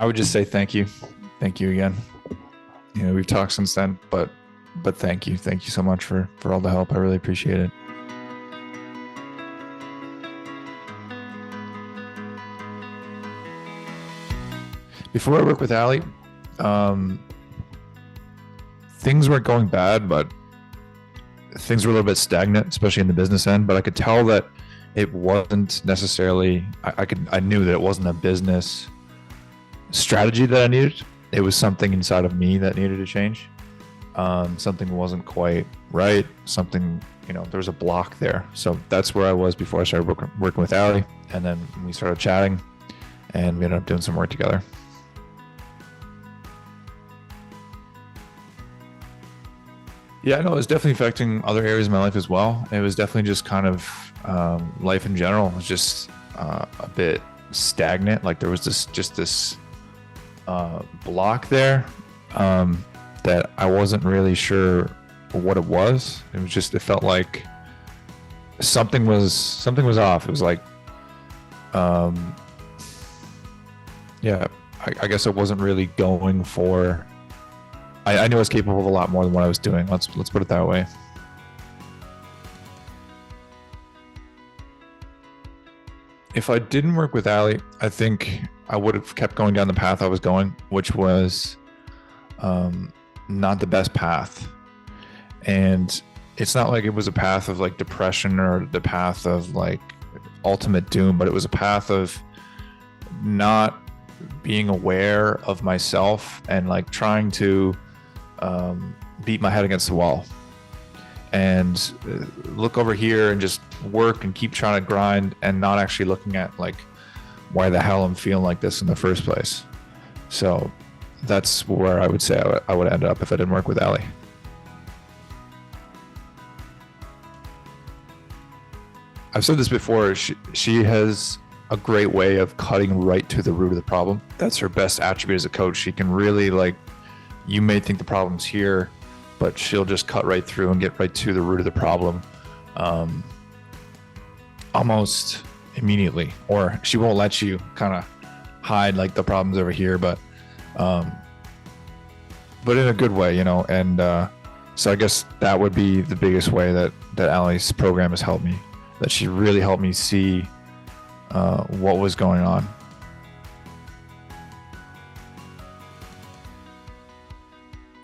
I would just say thank you. Thank you again. We've talked since then, but thank you. Thank you so much for all the help. I really appreciate it. Before I worked with Ali, things weren't going bad, but things were a little bit stagnant, especially in the business end. But I could tell that it wasn't necessarily, I knew that it wasn't a business strategy that I needed. It was something inside of me that needed to change. Something wasn't quite right. Something, there was a block there. So that's where I was before I started working with Ali. And then we started chatting and we ended up doing some work together. Yeah, no, it was definitely affecting other areas of my life as well. It was definitely just kind of life in general. It was just a bit stagnant. Like there was this block there that I wasn't really sure what it was. It felt like something was off. It was like, yeah, I guess I wasn't really going for. I knew I was capable of a lot more than what I was doing. Let's put it that way. If I didn't work with Ali, I think I would have kept going down the path I was going, which was not the best path. And it's not like it was a path of like depression or the path of like ultimate doom, but it was a path of not being aware of myself and like trying to beat my head against the wall and look over here and just work and keep trying to grind and not actually looking at like why the hell I'm feeling like this in the first place. So that's where I would say I would end up if I didn't work with Ali. I've said this before. She has a great way of cutting right to the root of the problem. That's her best attribute as a coach. She can really like, you may think the problem's here, but she'll just cut right through and get right to the root of the problem almost immediately. Or she won't let you kind of hide like the problem's over here, but in a good way, and so I guess that would be the biggest way that Ali's program has helped me, that she really helped me see what was going on.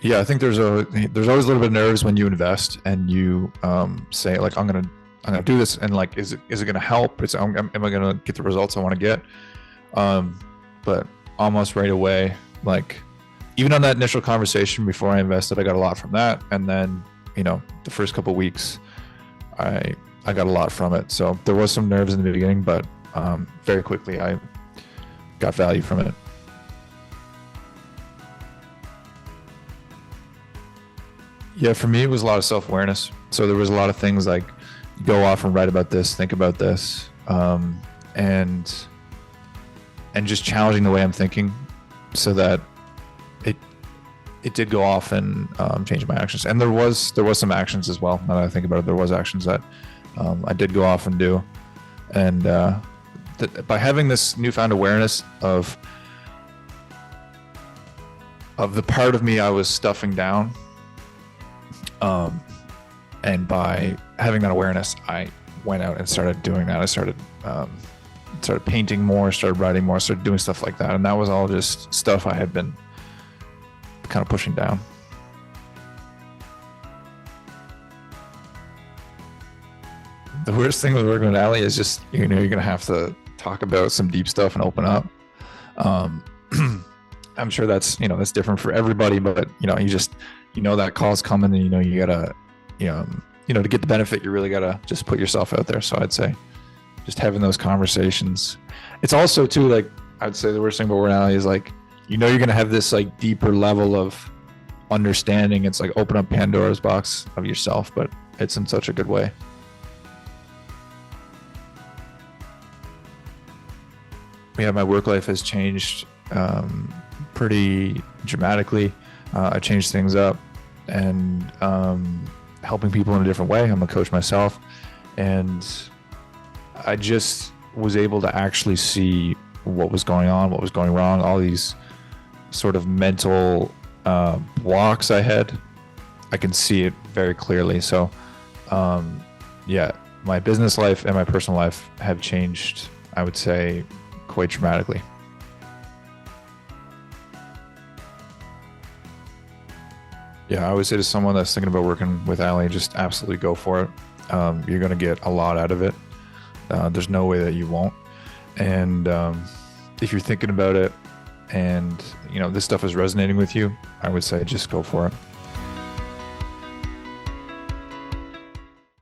Yeah, I think there's always a little bit of nerves when you invest and you say like I'm gonna do this, and like is it gonna help? Am I gonna get the results I want to get? But almost right away, like even on that initial conversation before I invested, I got a lot from that, and then the first couple of weeks, I got a lot from it. So there was some nerves in the beginning, but very quickly I got value from it. Yeah, for me, it was a lot of self-awareness. So there was a lot of things like go off and write about this, think about this, and just challenging the way I'm thinking so that it did go off and change my actions. And there was some actions as well. Now that I think about it, there was actions that I did go off and do. And by having this newfound awareness of the part of me I was stuffing down, and by having that awareness, I went out and started doing that. I started painting more, started writing more, started doing stuff like that. And that was all just stuff I had been kind of pushing down. The worst thing with working with Ali is just, you're going to have to talk about some deep stuff and open up. I'm sure that's different for everybody, but that call's coming, and you gotta, to get the benefit, you really gotta just put yourself out there. So I'd say just having those conversations. It's also too, like, I'd say the worst thing about working with Ali is like, you're gonna have this like deeper level of understanding. It's like open up Pandora's box of yourself, but it's in such a good way. Yeah, my work life has changed pretty dramatically. I changed things up and helping people in a different way. I'm a coach myself, and I just was able to actually see what was going on, what was going wrong, all these sort of mental blocks I had, I can see it very clearly. So, yeah, my business life and my personal life have changed, I would say, quite dramatically. Yeah, I would say to someone that's thinking about working with Ali, just absolutely go for it. You're going to get a lot out of it. There's no way that you won't. And if you're thinking about it and, this stuff is resonating with you, I would say just go for it.